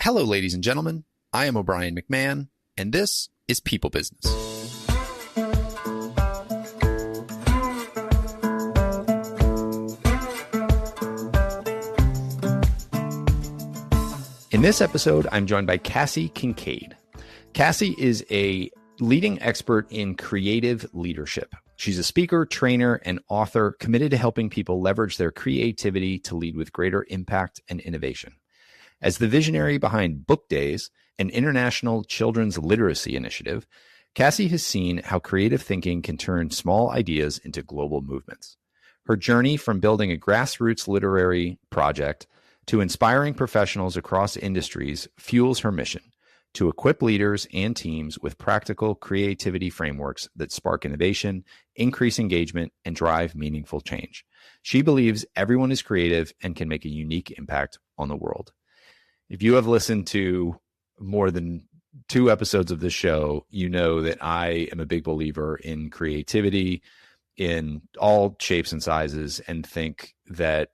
Hello, ladies and gentlemen. I am O'Brien McMahon, and this is People Business. In this episode, I'm joined by Kassi Kincaid. Kassi is a leading expert in creative leadership. She's a speaker, trainer, and author committed to helping people leverage their creativity to lead with greater impact and innovation. As the visionary behind Book Days, an international children's literacy initiative, Kassi has seen how creative thinking can turn small ideas into global movements. Her journey from building a grassroots literary project to inspiring professionals across industries fuels her mission to equip leaders and teams with practical creativity frameworks that spark innovation, increase engagement, and drive meaningful change. She believes everyone is creative and can make a unique impact on the world. If you have listened to more than 2 episodes of this show, you know that I am a big believer in creativity in all shapes and sizes, and think that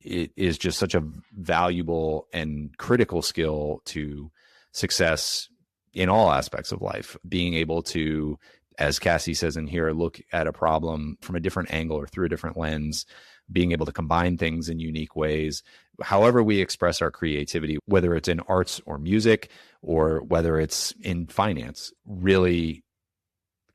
it is just such a valuable and critical skill to success in all aspects of life. Being able to, as Kassi says in here, look at a problem from a different angle or through a different lens, being able to combine things in unique ways. However we express our creativity, whether it's in arts or music, or whether it's in finance, really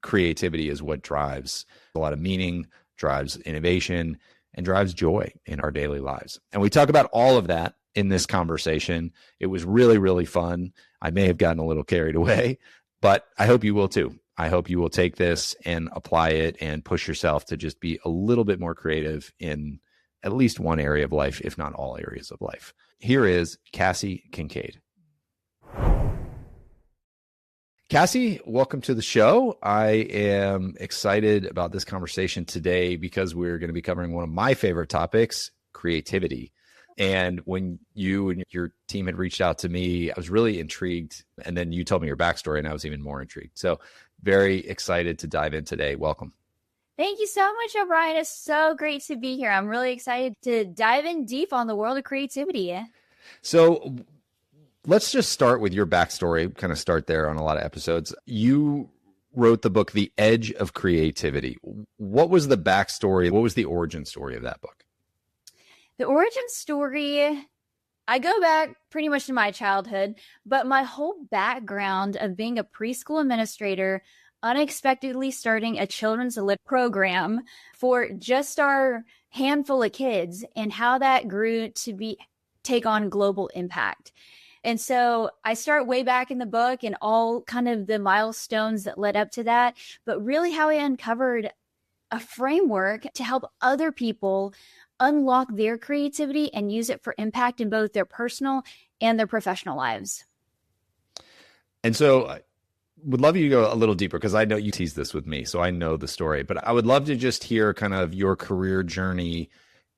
creativity is what drives a lot of meaning, drives innovation, and drives joy in our daily lives. And we talk about all of that in this conversation. It was really, really fun. I may have gotten a little carried away, but I hope you will too. I hope you will take this and apply it and push yourself to just be a little bit more creative in at least one area of life, if not all areas of life. Here is Kassi Kincaid. Kassi, welcome to the show. I am excited about this conversation today because we're going to be covering one of my favorite topics, creativity. And when you and your team had reached out to me, I was really intrigued. And then you told me your backstory and I was even more intrigued. So very excited to dive in today. Welcome. Thank you so much, O'Brien. It's so great to be here. I'm really excited to dive in deep on the world of creativity. So let's just start with your backstory, kind of start there on a lot of episodes. You wrote the book, The Edge of Creativity. What was the backstory? What was the origin story of that book? The origin story, I go back pretty much to my childhood, but my whole background of being a preschool administrator, unexpectedly starting a children's lit program for just our handful of kids, and how that grew to take on global impact. And so I start way back in the book and all kind of the milestones that led up to that, but really how I uncovered a framework to help other people unlock their creativity and use it for impact in both their personal and their professional lives. And so I would love you to go a little deeper, because I know you teased this with me, so I know the story, but I would love to just hear kind of your career journey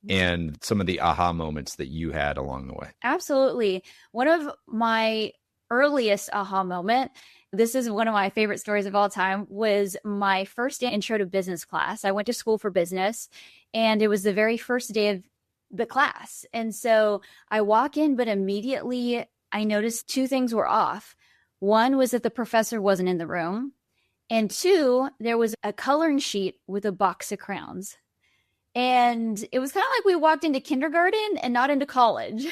and some of the aha moments that you had along the way. Absolutely. One of my earliest aha moment, this is one of my favorite stories of all time, was my first intro to business class. I went to school for business, and it was the very first day of the class. And so I walk in, but immediately I noticed 2 things were off. One was that the professor wasn't in the room. And 2, there was a coloring sheet with a box of crayons. And it was kind of like we walked into kindergarten and not into college.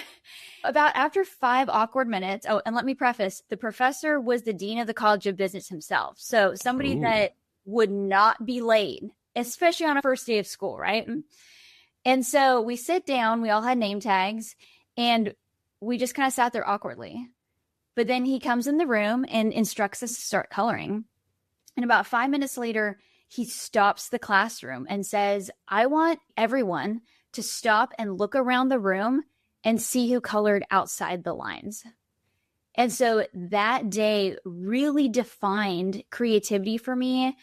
About after 5 awkward minutes. Oh, and let me preface, the professor was the dean of the College of Business himself. So somebody that would not be late, especially on a first day of school, right? And so we sit down, we all had name tags, and we just kind of sat there awkwardly. But then he comes in the room and instructs us to start coloring. And about 5 minutes later, he stops the classroom and says, I want everyone to stop and look around the room and see who colored outside the lines. And so that day really defined creativity for me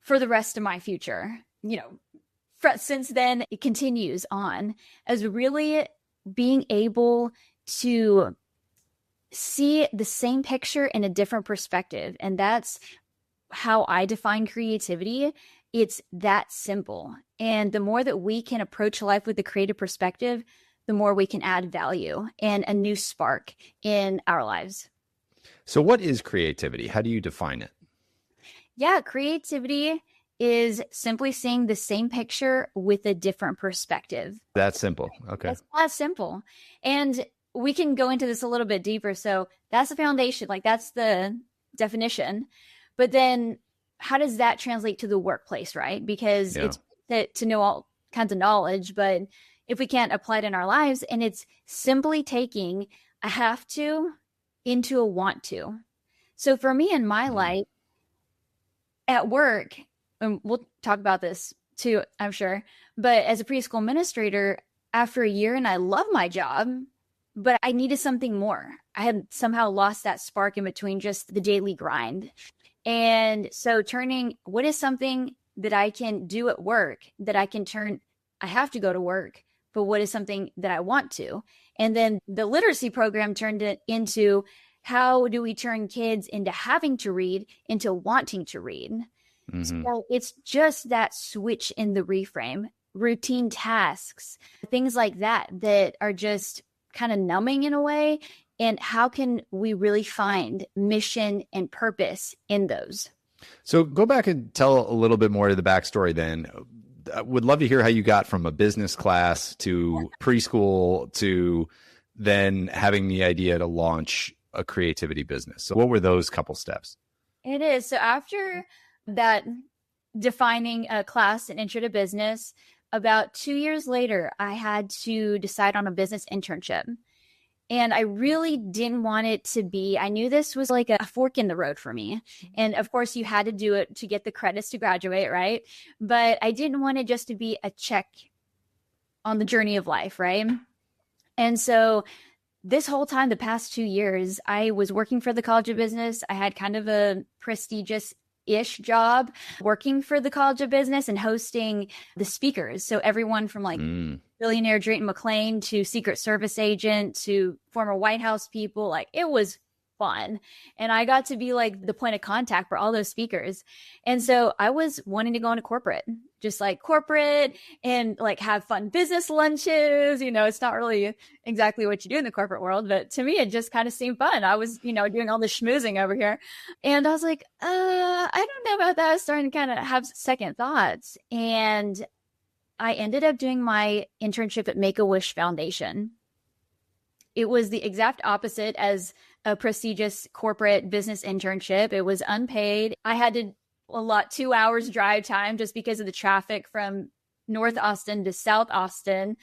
for the rest of my future. You know, since then, it continues on as really being able to see the same picture in a different perspective. And that's how I define creativity. It's that simple. And the more that we can approach life with a creative perspective, the more we can add value and a new spark in our lives. So what is creativity? How do you define it? Yeah, creativity is simply seeing the same picture with a different perspective. That's simple. Okay. It's that simple. And we can go into this a little bit deeper. So that's the foundation, like that's the definition. But then how does that translate to the workplace, right? Because it's to know all kinds of knowledge, but if we can't apply it in our lives, and it's simply taking a have to into a want to. So for me in my life, at work, and we'll talk about this too, I'm sure, but as a preschool administrator, after a year, and I love my job, but I needed something more. I had somehow lost that spark in between just the daily grind. And so turning, what is something that I can do at work that I can turn, I have to go to work, but what is something that I want to? And then the literacy program turned it into, how do we turn kids into having to read into wanting to read? So it's just that switch in the reframe, routine tasks, things like that, that are just kind of numbing in a way. And how can we really find mission and purpose in those? So go back and tell a little bit more to the backstory then. I would love to hear how you got from a business class to preschool to then having the idea to launch a creativity business. So what were those couple steps? It is. So after that defining a class and intro to business, about 2 years later, I had to decide on a business internship. And I really didn't want it to be, I knew this was like a fork in the road for me. And of course, you had to do it to get the credits to graduate, right? But I didn't want it just to be a check on the journey of life, right? And so this whole time, the past 2 years, I was working for the College of Business. I had kind of a prestigious-ish job working for the College of Business and hosting the speakers. So everyone from like billionaire Drayton McLean to Secret Service agent to former White House people, like it was fun. And I got to be like the point of contact for all those speakers. And so I was wanting to go into corporate, just like corporate and like have fun business lunches. You know, it's not really exactly what you do in the corporate world, but to me, it just kind of seemed fun. I was, you know, doing all the schmoozing over here. And I was like, I don't know about that. I was starting to kind of have second thoughts. And I ended up doing my internship at Make-A-Wish Foundation. It was the exact opposite as a prestigious corporate business internship. It was unpaid. I had to 2 hours drive time just because of the traffic from North Austin to South Austin.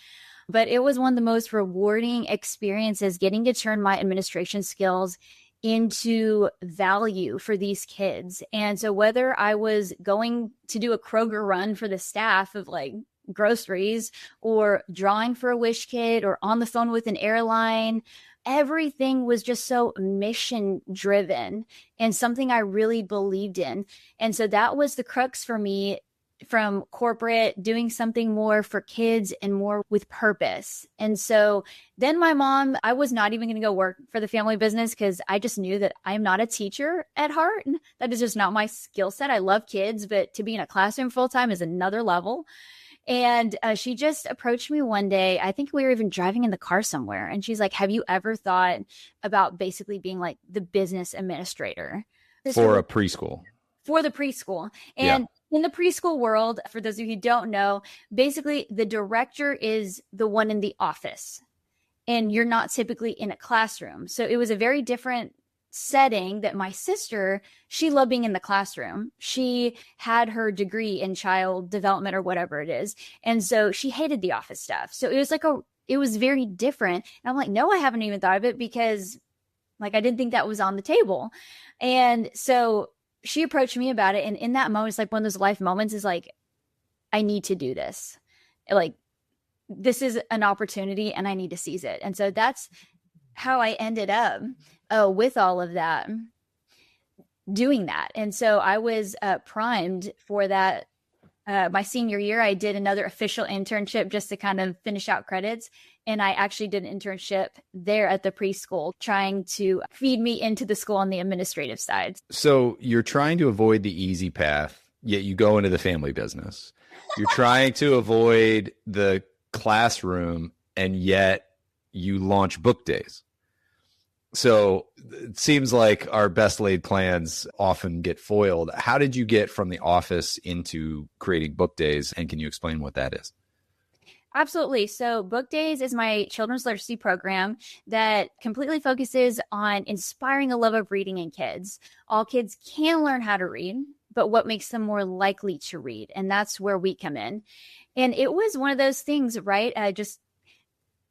But it was one of the most rewarding experiences, getting to turn my administration skills into value for these kids. And so whether I was going to do a Kroger run for the staff of like groceries or drawing for a wish kid or on the phone with an airline, everything was just so mission driven and something I really believed in. And so that was the crux for me, from corporate, doing something more for kids and more with purpose. And so then my mom, I was not even going to go work for the family business because I just knew that I'm not a teacher at heart. That is just not my skill set. I love kids, but to be in a classroom full time is another level. And she just approached me one day. I think we were even driving in the car somewhere. And she's like, have you ever thought about basically being like the business administrator? For a preschool. For the preschool. And in the preschool world, for those of you who don't know, basically the director is the one in the office. And you're not typically in a classroom. So it was a very different setting that my sister, she loved being in the classroom. She had her degree in child development or whatever it is. And so she hated the office stuff. So it was like it was very different. And I'm like, no, I haven't even thought of it because like, I didn't think that was on the table. And so she approached me about it. And in that moment, it's like one of those life moments is like, I need to do this. Like, this is an opportunity and I need to seize it. And so that's how I ended up with all of that, doing that. And so I was primed for that. My senior year, I did another official internship just to kind of finish out credits. And I actually did an internship there at the preschool, trying to feed me into the school on the administrative side. So you're trying to avoid the easy path, yet you go into the family business. You're trying to avoid the classroom, and yet you launch book days. So it seems like our best laid plans often get foiled. How did you get from the office into creating book days? And can you explain what that is? Absolutely. So Book Days is my children's literacy program that completely focuses on inspiring a love of reading in kids. All kids can learn how to read, but what makes them more likely to read? And that's where we come in. And it was one of those things, right? Just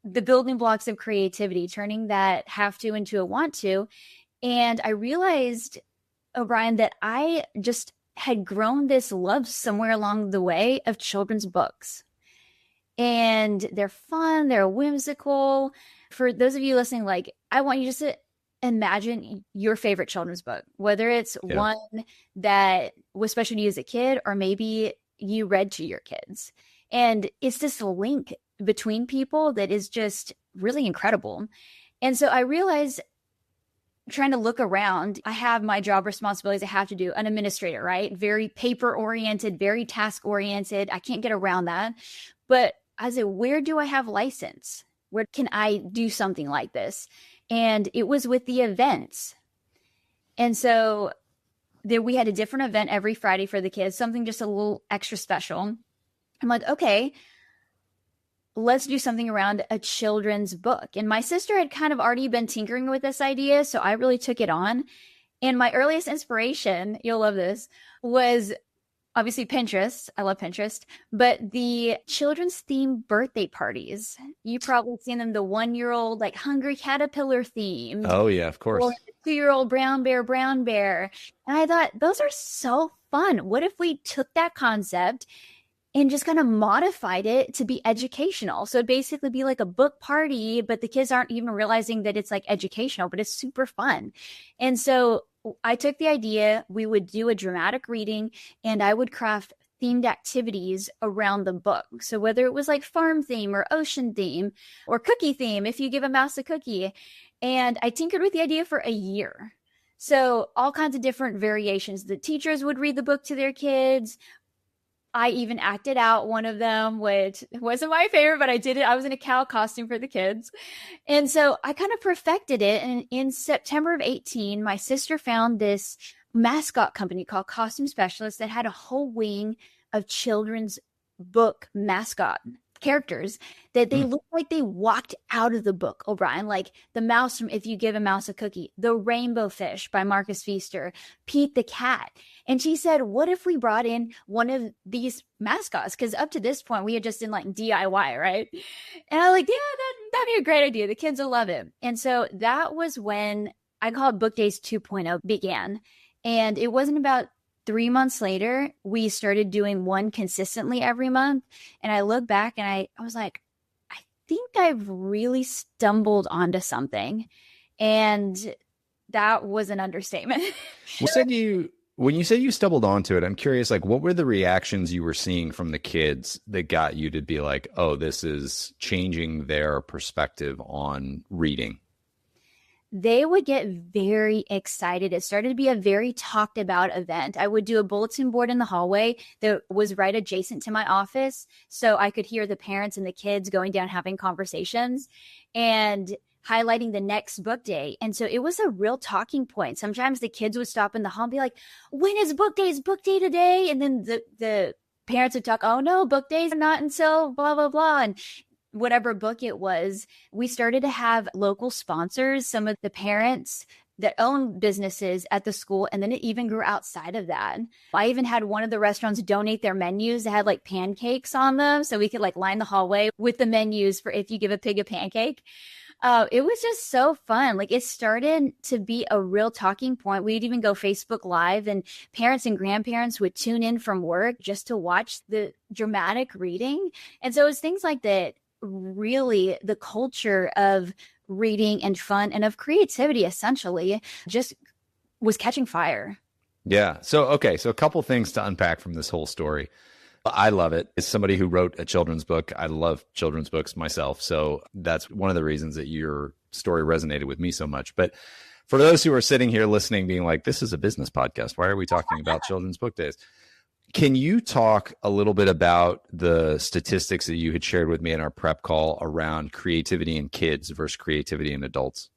the building blocks of creativity, turning that have to into a want to. And I realized, O'Brien, that I just had grown this love somewhere along the way of children's books. And they're fun, they're whimsical. For those of you listening, like, I want you just to imagine your favorite children's book, whether it's one that was special to you as a kid, or maybe you read to your kids. And it's this link between people that is just really incredible. And so I realized, trying to look around, I have my job responsibilities. I have to do an administrator, right? Very paper oriented, very task oriented. I can't get around that. But I said, where do I have license? Where can I do something like this? And it was with the events. And so we had a different event every Friday for the kids, something just a little extra special. I'm like, okay, let's do something around a children's book. And my sister had kind of already been tinkering with this idea, so I really took it on. And my earliest inspiration, you'll love this, was obviously Pinterest. I love Pinterest, but the children's themed birthday parties. You've probably seen them, the 1-year-old like hungry caterpillar theme. Oh yeah, of course. Or the 2-year-old brown bear. And I thought, those are so fun. What if we took that concept and just kind of modified it to be educational? So it'd basically be like a book party, but the kids aren't even realizing that it's like educational, but it's super fun. And so I took the idea, we would do a dramatic reading, and I would craft themed activities around the book. So whether it was like farm theme or ocean theme or cookie theme, if you give a mouse a cookie. And I tinkered with the idea for a year. So all kinds of different variations. The teachers would read the book to their kids. I even acted out one of them, which wasn't my favorite, but I did it. I was in a cow costume for the kids. And so I kind of perfected it. And in September of 2018, my sister found this mascot company called Costume Specialists that had a whole wing of children's book mascot characters that they looked like they walked out of the book, O'Brien, like the mouse from If You Give a Mouse a Cookie, the Rainbow Fish by Marcus Feaster, Pete the Cat. And she said, what if we brought in one of these mascots? Because up to this point, we had just done like DIY, right? And I was like, yeah, that'd be a great idea. The kids will love it. And so that was when I call it Book Days 2.0 began. And it wasn't about 3 months later, we started doing one consistently every month. And I look back and I was like, I think I've really stumbled onto something. And that was an understatement. When you said you stumbled onto it, I'm curious, like, what were the reactions you were seeing from the kids that got you to be like, oh, this is changing their perspective on reading? They would get very excited. It started to be a very talked about event. I would do a bulletin board in the hallway that was right adjacent to my office, so I could hear the parents and the kids going down having conversations and highlighting the next book day. And so it was a real talking point. Sometimes the kids would stop in the hall and be like, when is book day? Is book day today? And then the parents would talk, oh no, book days are not until blah, blah, blah. And whatever book it was, we started to have local sponsors, some of the parents that own businesses at the school. And then it even grew outside of that. I even had one of the restaurants donate their menus that had like pancakes on them. So we could like line the hallway with the menus for If You Give a Pig a Pancake. It was just so fun. Like, it started to be a real talking point. We'd even go Facebook Live, and parents and grandparents would tune in from work just to watch the dramatic reading. And so it was things like that. Really, the culture of reading and fun and of creativity essentially just was catching fire. Yeah. So, okay. So a couple things to unpack from this whole story. I love it. As somebody who wrote a children's book, I love children's books myself. So that's one of the reasons that your story resonated with me so much. But for those who are sitting here listening, being like, this is a business podcast, why are we talking about children's book days? Can you talk a little bit about the statistics that you had shared with me in our prep call around creativity in kids versus creativity in adults?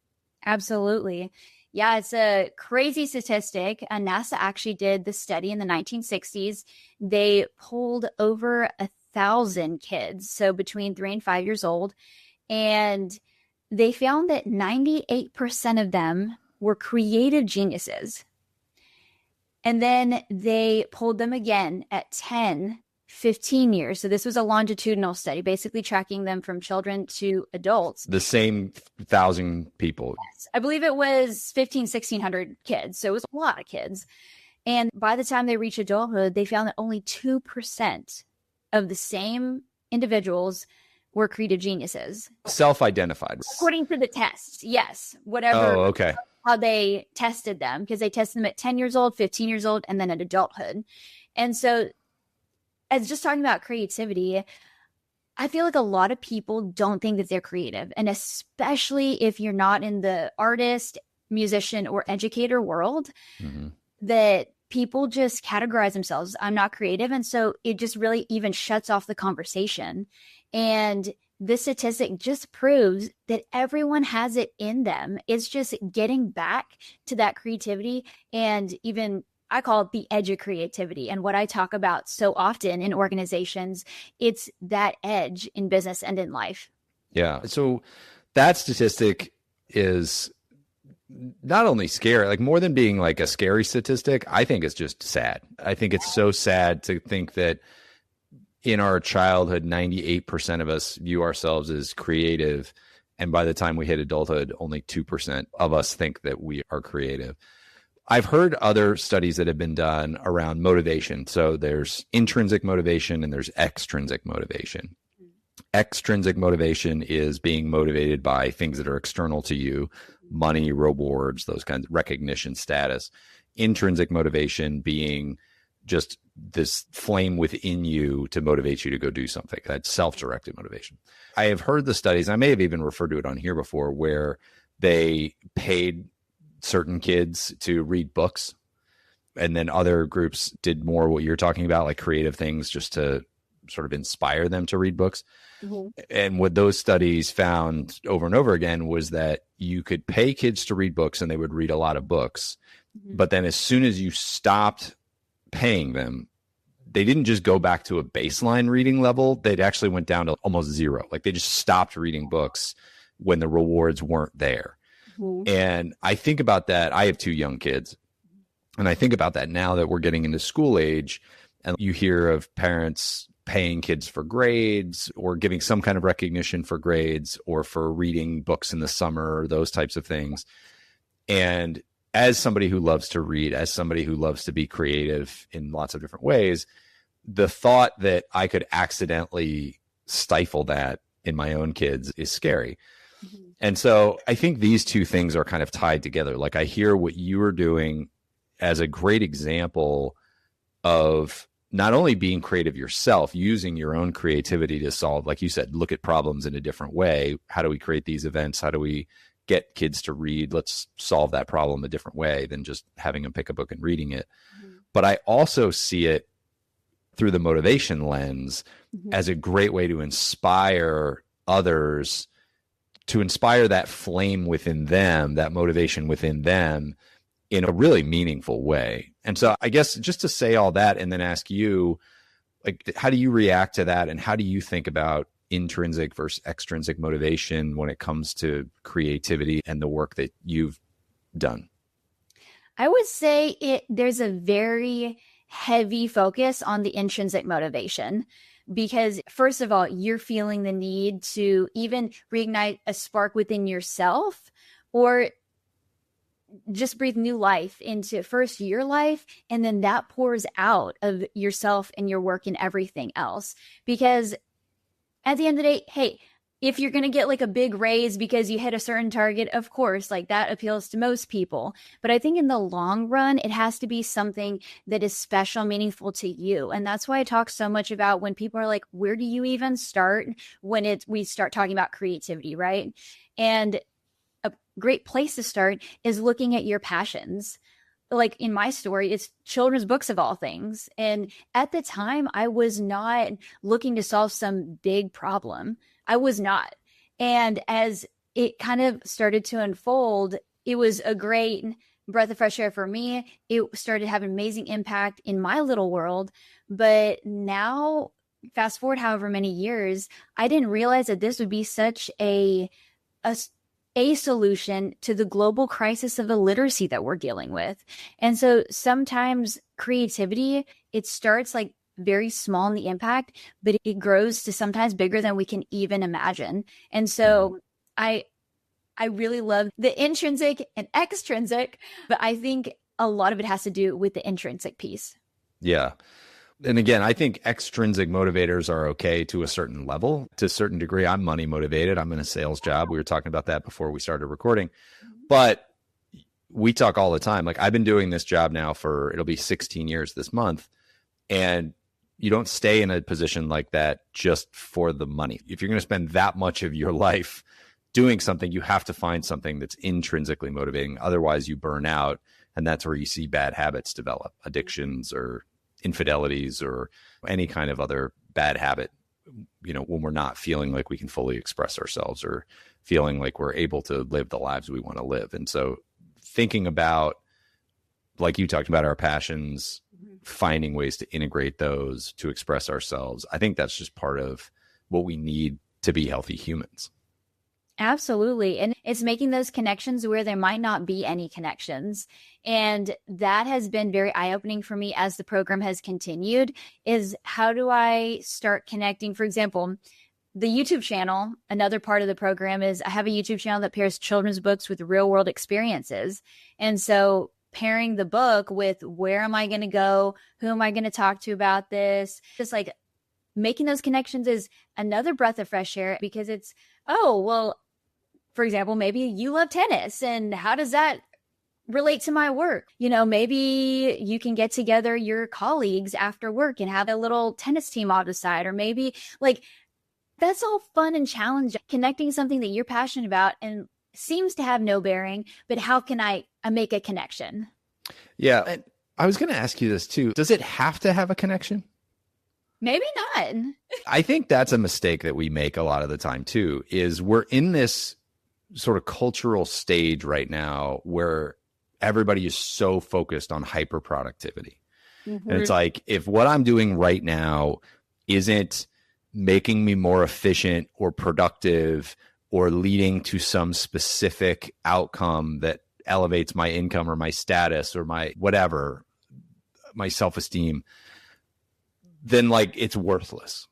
Absolutely. Yeah, it's a crazy statistic. NASA actually did the study in the 1960s. They polled over 1,000 kids, so between 3 and 5 years old, and they found that 98% of them were creative geniuses. And then they polled them again at 10, 15 years. So this was a longitudinal study, basically tracking them from children to adults. The same 1,000 people. Yes. I believe it was 1,600 kids. So it was a lot of kids. And by the time they reached adulthood, they found that only 2% of the same individuals were creative geniuses. Self-identified. According to the tests, yes. Whatever. Oh, okay. How they tested them, because they tested them at 10 years old, 15 years old, and then at adulthood. And so, as just talking about creativity, I feel like a lot of people don't think that they're creative. And especially if you're not in the artist, musician, or educator world, that people just categorize themselves. I'm not creative. And so it just really even shuts off the conversation. And this statistic just proves that everyone has it in them. It's just getting back to that creativity, and even I call it the edge of creativity. And what I talk about so often in organizations, it's that edge in business and in life. Yeah. So that statistic is not only scary, like more than being like a scary statistic, I think it's just sad. I think it's so sad to think that in our childhood, 98% of us view ourselves as creative. And by the time we hit adulthood, only 2% of us think that we are creative. I've heard other studies that have been done around motivation. So there's intrinsic motivation and there's extrinsic motivation. Extrinsic motivation is being motivated by things that are external to you, money, rewards, those kinds of recognition, status. Intrinsic motivation being just this flame within you to motivate you to go do something. That's self-directed motivation. I have heard the studies, I may have even referred to it on here before, where they paid certain kids to read books, and then other groups did more what you're talking about, like creative things, just to sort of inspire them to read books. And what those studies found over and over again was that you could pay kids to read books and they would read a lot of books. But then as soon as you stopped paying them, they didn't just go back to a baseline reading level. They'd actually went down to almost zero. Like they just stopped reading books when the rewards weren't there. And I think about that. I have 2 young kids, and I think about that now that we're getting into school age, and you hear of parents paying kids for grades or giving some kind of recognition for grades or for reading books in the summer, or those types of things. And as somebody who loves to read, as somebody who loves to be creative in lots of different ways, the thought that I could accidentally stifle that in my own kids is scary. And so I think these two things are kind of tied together. Like I hear what you are doing as a great example of not only being creative yourself, using your own creativity to solve, like you said, look at problems in a different way. How do we create these events? How do we get kids to read? Let's solve that problem a different way than just having them pick a book and reading it. But I also see it through the motivation lens as a great way to inspire others, to inspire that flame within them, that motivation within them in a really meaningful way. And so I guess just to say all that and then ask you, like, how do you react to that? And how do you think about intrinsic versus extrinsic motivation when it comes to creativity and the work that you've done? I would say there's a very heavy focus on the intrinsic motivation, because first of all, you're feeling the need to even reignite a spark within yourself, or just breathe new life into first your life, and then that pours out of yourself and your work and everything else. Because at the end of the day, hey, if you're going to get like a big raise because you hit a certain target, of course, like that appeals to most people. But I think in the long run, it has to be something that is special, meaningful to you. And that's why I talk so much about when people are like, where do you even start when we start talking about creativity, right? And a great place to start is looking at your passions. like in my story, it's children's books of all things. And at the time, I was not looking to solve some big problem. I was not. And as it kind of started to unfold, it was a great breath of fresh air for me. It started having amazing impact in my little world. But now, fast forward however many years, I didn't realize that this would be such a solution to the global crisis of illiteracy that we're dealing with. And so sometimes creativity, it starts like very small in the impact, but it grows to sometimes bigger than we can even imagine. And so I really love the intrinsic and extrinsic, but I think a lot of it has to do with the intrinsic piece. Yeah. And again, I think extrinsic motivators are okay to a certain level. To a certain degree, I'm money motivated. I'm in a sales job. We were talking about that before we started recording. But we talk all the time. Like, I've been doing this job now for, it'll be 16 years this month. And you don't stay in a position like that just for the money. If you're going to spend that much of your life doing something, you have to find something that's intrinsically motivating. Otherwise, you burn out. And that's where you see bad habits develop, addictions or infidelities or any kind of other bad habit, when we're not feeling like we can fully express ourselves or feeling like we're able to live the lives we want to live. And so thinking about, like you talked about, our passions, finding ways to integrate those to express ourselves, I think that's just part of what we need to be healthy humans. Absolutely. And it's making those connections where there might not be any connections. And that has been very eye-opening for me as the program has continued, is how do I start connecting? For example, the YouTube channel, another part of the program is I have a YouTube channel that pairs children's books with real world experiences. And so pairing the book with where am I going to go? Who am I going to talk to about this? Just like making those connections is another breath of fresh air, because it's, oh, well, for example, maybe you love tennis, and how does that relate to my work? Maybe you can get together your colleagues after work and have a little tennis team off the side, or maybe like that's all fun and challenging. Connecting something that you're passionate about and seems to have no bearing, but how can I make a connection? Yeah. And I was going to ask you this too. Does it have to have a connection? Maybe not. I think that's a mistake that we make a lot of the time too, is we're in this sort of cultural stage right now where everybody is so focused on hyper productivity. Mm-hmm. And it's like, if what I'm doing right now isn't making me more efficient or productive or leading to some specific outcome that elevates my income or my status or my whatever, my self-esteem, then like it's worthless.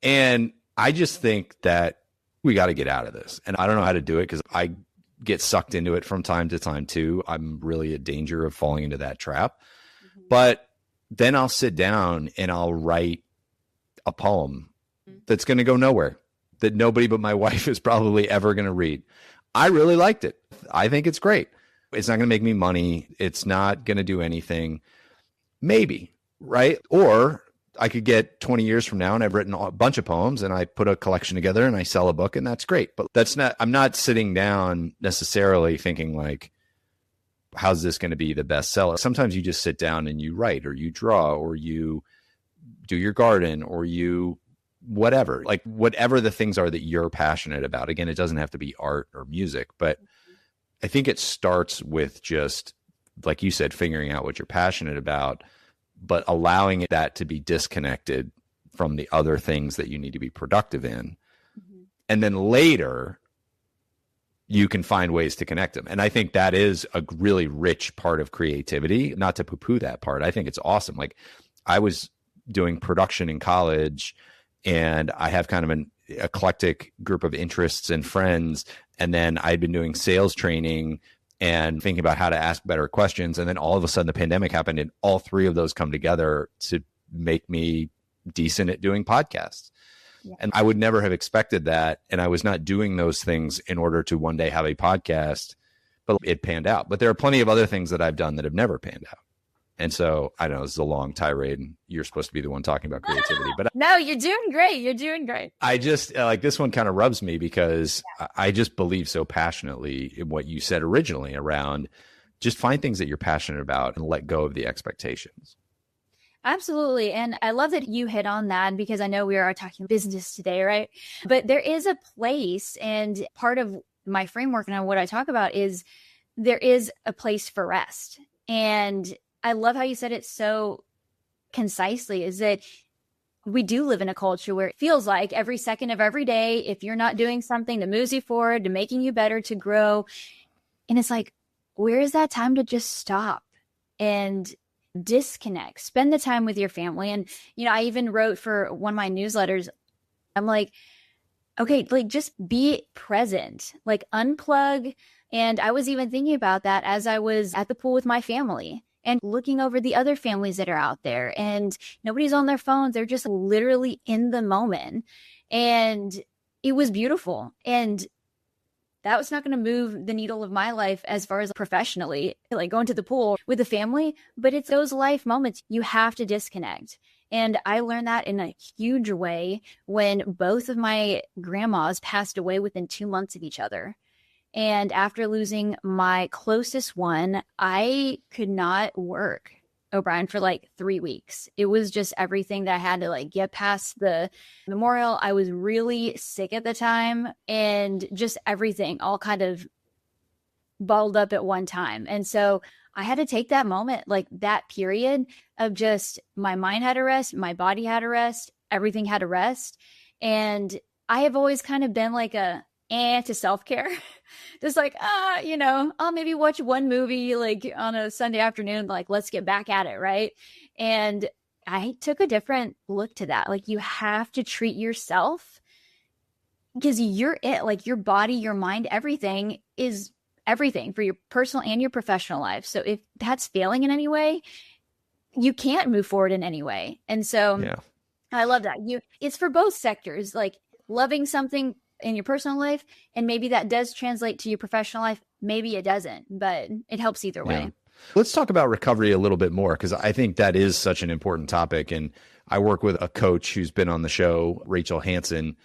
And I just think that we got to get out of this. And I don't know how to do it because I get sucked into it from time to time too. I'm really in danger of falling into that trap. Mm-hmm. But then I'll sit down and I'll write a poem that's going to go nowhere, that nobody but my wife is probably ever going to read. I really liked it. I think it's great. It's not going to make me money. It's not going to do anything. Maybe, right? Or I could get 20 years from now and I've written a bunch of poems and I put a collection together and I sell a book, and that's great. But I'm not sitting down necessarily thinking like, how's this going to be the best seller? Sometimes you just sit down and you write, or you draw, or you do your garden, or you whatever, like whatever the things are that you're passionate about. Again, it doesn't have to be art or music, but I think it starts with just, like you said, figuring out what you're passionate about, but allowing that to be disconnected from the other things that you need to be productive in. Mm-hmm. And then later you can find ways to connect them. And I think that is a really rich part of creativity, not to poo-poo that part. I think it's awesome. Like, I was doing production in college and I have kind of an eclectic group of interests and friends. And then I'd been doing sales training and thinking about how to ask better questions. And then all of a sudden the pandemic happened, and all three of those come together to make me decent at doing podcasts. Yeah. And I would never have expected that. And I was not doing those things in order to one day have a podcast, but it panned out. But there are plenty of other things that I've done that have never panned out. And so I know this is a long tirade and you're supposed to be the one talking about creativity, but no, you're doing great. You're doing great. I just like this one kind of rubs me because I just believe so passionately in what you said originally around just find things that you're passionate about and let go of the expectations. Absolutely. And I love that you hit on that because I know we are talking business today, right? But there is a place, and part of my framework and what I talk about is there is a place for rest. And I love how you said it so concisely, is that we do live in a culture where it feels like every second of every day, if you're not doing something that moves you forward, to making you better, to grow, and it's like, where is that time to just stop and disconnect, spend the time with your family? And, I even wrote for one of my newsletters, I'm like, okay, like just be present, like unplug. And I was even thinking about that as I was at the pool with my family and looking over the other families that are out there, and nobody's on their phones. They're just literally in the moment. And it was beautiful. And that was not going to move the needle of my life as far as professionally, like going to the pool with the family, but it's those life moments you have to disconnect. And I learned that in a huge way when both of my grandmas passed away within 2 months of each other. And after losing my closest one, I could not work, O'Brien, for like 3 weeks. It was just everything that I had to like get past the memorial. I was really sick at the time, and just everything all kind of balled up at one time. And so I had to take that moment, like that period of just my mind had to rest, my body had to rest, everything had to rest. And I have always kind of been like to self-care. Just like, I'll maybe watch one movie like on a Sunday afternoon, like let's get back at it, right? And I took a different look to that. Like you have to treat yourself because you're it, like your body, your mind, everything is everything for your personal and your professional life. So if that's failing in any way, you can't move forward in any way. And so I love that. It's for both sectors, like loving something in your personal life, and maybe that does translate to your professional life. Maybe it doesn't, but it helps either way. Let's talk about recovery a little bit more, because I think that is such an important topic. And I work with a coach who's been on the show, Rachel Hansen.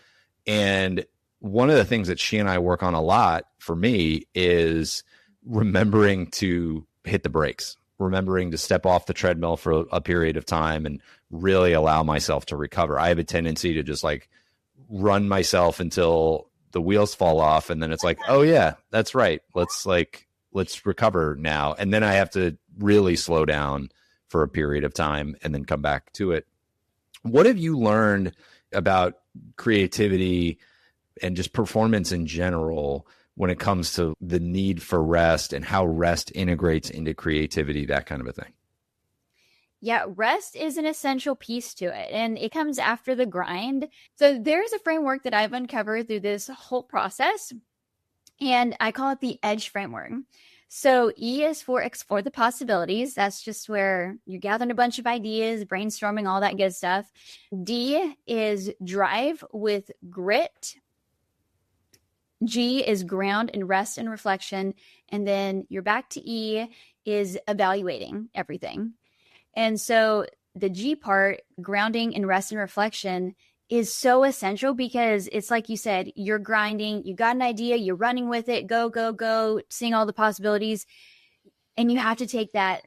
And one of the things that she and I work on a lot for me is remembering to hit the brakes, remembering to step off the treadmill for a period of time and really allow myself to recover. I have a tendency to just like run myself until the wheels fall off. And then it's like, oh yeah, that's right. Let's recover now. And then I have to really slow down for a period of time and then come back to it. What have you learned about creativity and just performance in general when it comes to the need for rest and how rest integrates into creativity, that kind of a thing? Yeah, rest is an essential piece to it, and it comes after the grind. So there's a framework that I've uncovered through this whole process, and I call it the EDGE framework. So E is for explore the possibilities. That's just where you're gathering a bunch of ideas, brainstorming, all that good stuff. D is drive with grit. G is ground and rest and reflection. And then you're back to E is evaluating everything. And so the G part, grounding and rest and reflection, is so essential because it's like you said, you're grinding, you got an idea, you're running with it, go, go, go, seeing all the possibilities. And you have to take that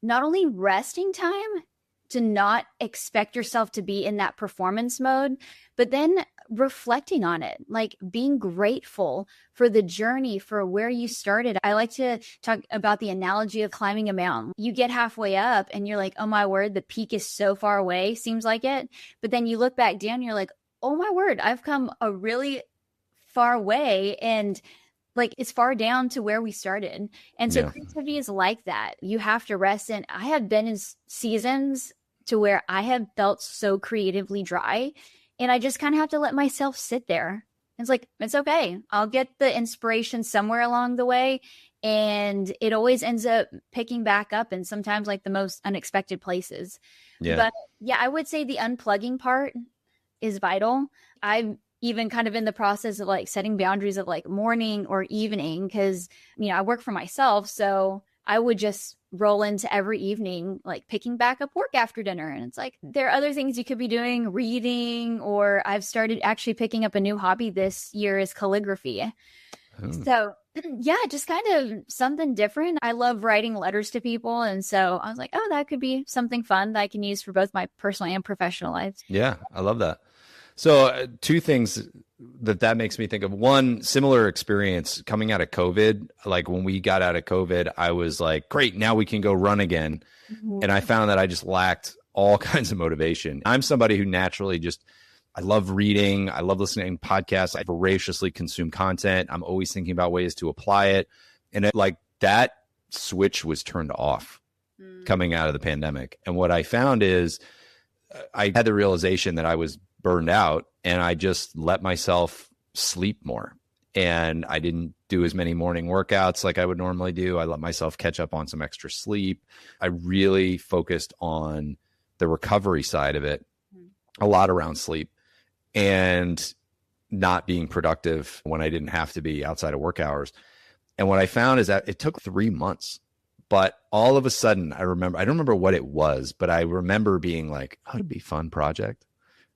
not only resting time to not expect yourself to be in that performance mode, but then reflecting on it, like being grateful for the journey, for where you started. I like to talk about the analogy of climbing a mountain. You get halfway up and you're like, oh my word, the peak is so far away, seems like it. But then you look back down, you're like, oh my word, I've come a really far way. And like it's far down to where we started. And so creativity is like that. You have to rest. And I have been in seasons to where I have felt so creatively dry. And I just kind of have to let myself sit there. It's like, it's okay. I'll get the inspiration somewhere along the way. And it always ends up picking back up in sometimes like the most unexpected places. Yeah. But yeah, I would say the unplugging part is vital. I'm even kind of in the process of like setting boundaries of like morning or evening because, I work for myself. So I would just roll into every evening, like picking back up work after dinner. And it's like, there are other things you could be doing, reading, or I've started actually picking up a new hobby this year is calligraphy. So Yeah, just kind of something different. I love writing letters to people. And so I was like, oh, that could be something fun that I can use for both my personal and professional lives. Yeah, I love that. So two things that makes me think of. One, similar experience coming out of COVID. Like when we got out of COVID, I was like, great, now we can go run again. Mhm. And I found that I just lacked all kinds of motivation. I'm somebody who naturally I love reading. I love listening to podcasts. I voraciously consume content. I'm always thinking about ways to apply it. And like that switch was turned off coming out of the pandemic. And what I found is I had the realization that I was burned out, and I just let myself sleep more. And I didn't do as many morning workouts like I would normally do. I let myself catch up on some extra sleep. I really focused on the recovery side of it, a lot around sleep, and not being productive when I didn't have to be outside of work hours. And what I found is that it took 3 months, but all of a sudden I don't remember what it was, but I remember being like, oh, it'd be a fun project.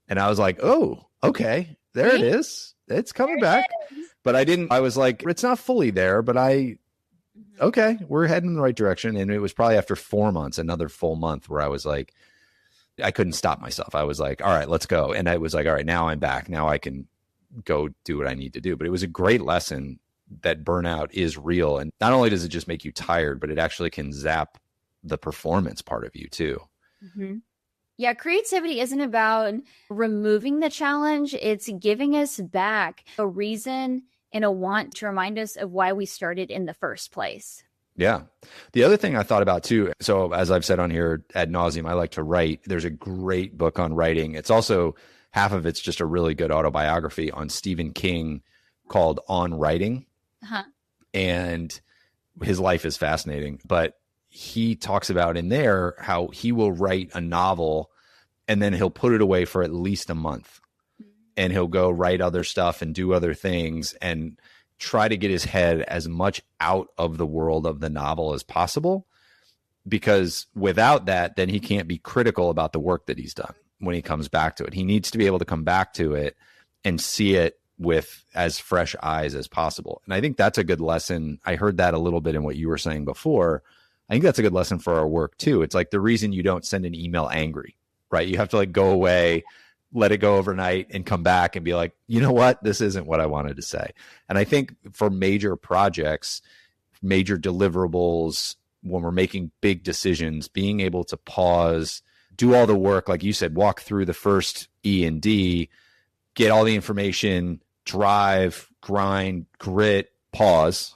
And I was like, oh, okay, there it is. It's coming back. But I was like, it's not fully there, but okay, we're heading in the right direction. And it was probably after 4 months, another full month, where I was like, I couldn't stop myself. I was like, all right, let's go. And I was like, all right, now I'm back. Now I can go do what I need to do. But it was a great lesson that burnout is real. And not only does it just make you tired, but it actually can zap the performance part of you too. Mm-hmm. Yeah, creativity isn't about removing the challenge. It's giving us back a reason and a want to remind us of why we started in the first place. Yeah. The other thing I thought about too, so as I've said on here ad nauseum, I like to write. There's a great book on writing. It's also, half of it's just a really good autobiography on Stephen King called On Writing. Uh-huh. And his life is fascinating, but he talks about in there how he will write a novel and then he'll put it away for at least a month, and he'll go write other stuff and do other things and try to get his head as much out of the world of the novel as possible, because without that, then he can't be critical about the work that he's done when he comes back to it. He needs to be able to come back to it and see it with as fresh eyes as possible. And I think that's a good lesson. I heard that a little bit in what you were saying before. I think that's a good lesson for our work too. It's like the reason you don't send an email angry, right? You have to like go away, let it go overnight, and come back and be like, you know what? This isn't what I wanted to say. And I think for major projects, major deliverables, when we're making big decisions, being able to pause, do all the work, like you said, walk through the first E and D, get all the information, drive, grind, grit, pause,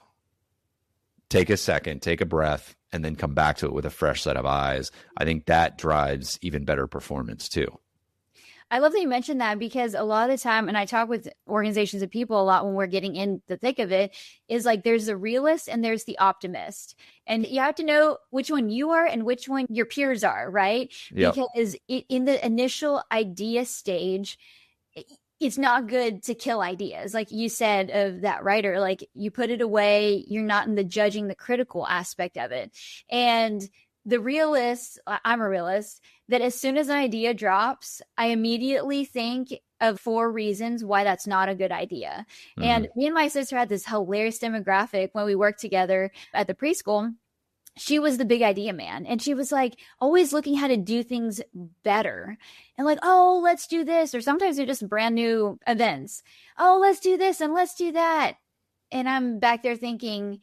take a second, take a breath, and then come back to it with a fresh set of eyes. I think that drives even better performance too. I love that you mentioned that, because a lot of the time, and I talk with organizations and people a lot when we're getting in the thick of it, is like there's the realist and there's the optimist. And you have to know which one you are and which one your peers are, right? Yep. Because in the initial idea stage, it's not good to kill ideas. Like you said of that writer, like you put it away, you're not in the judging, the critical aspect of it. And the realist, I'm a realist, that as soon as an idea drops, I immediately think of 4 reasons why that's not a good idea. Mm-hmm. And me and my sister had this hilarious demographic when we worked together at the preschool. She was the big idea man. And she was like always looking how to do things better. And like, oh, let's do this. Or sometimes they're just brand new events. Oh, let's do this and let's do that. And I'm back there thinking,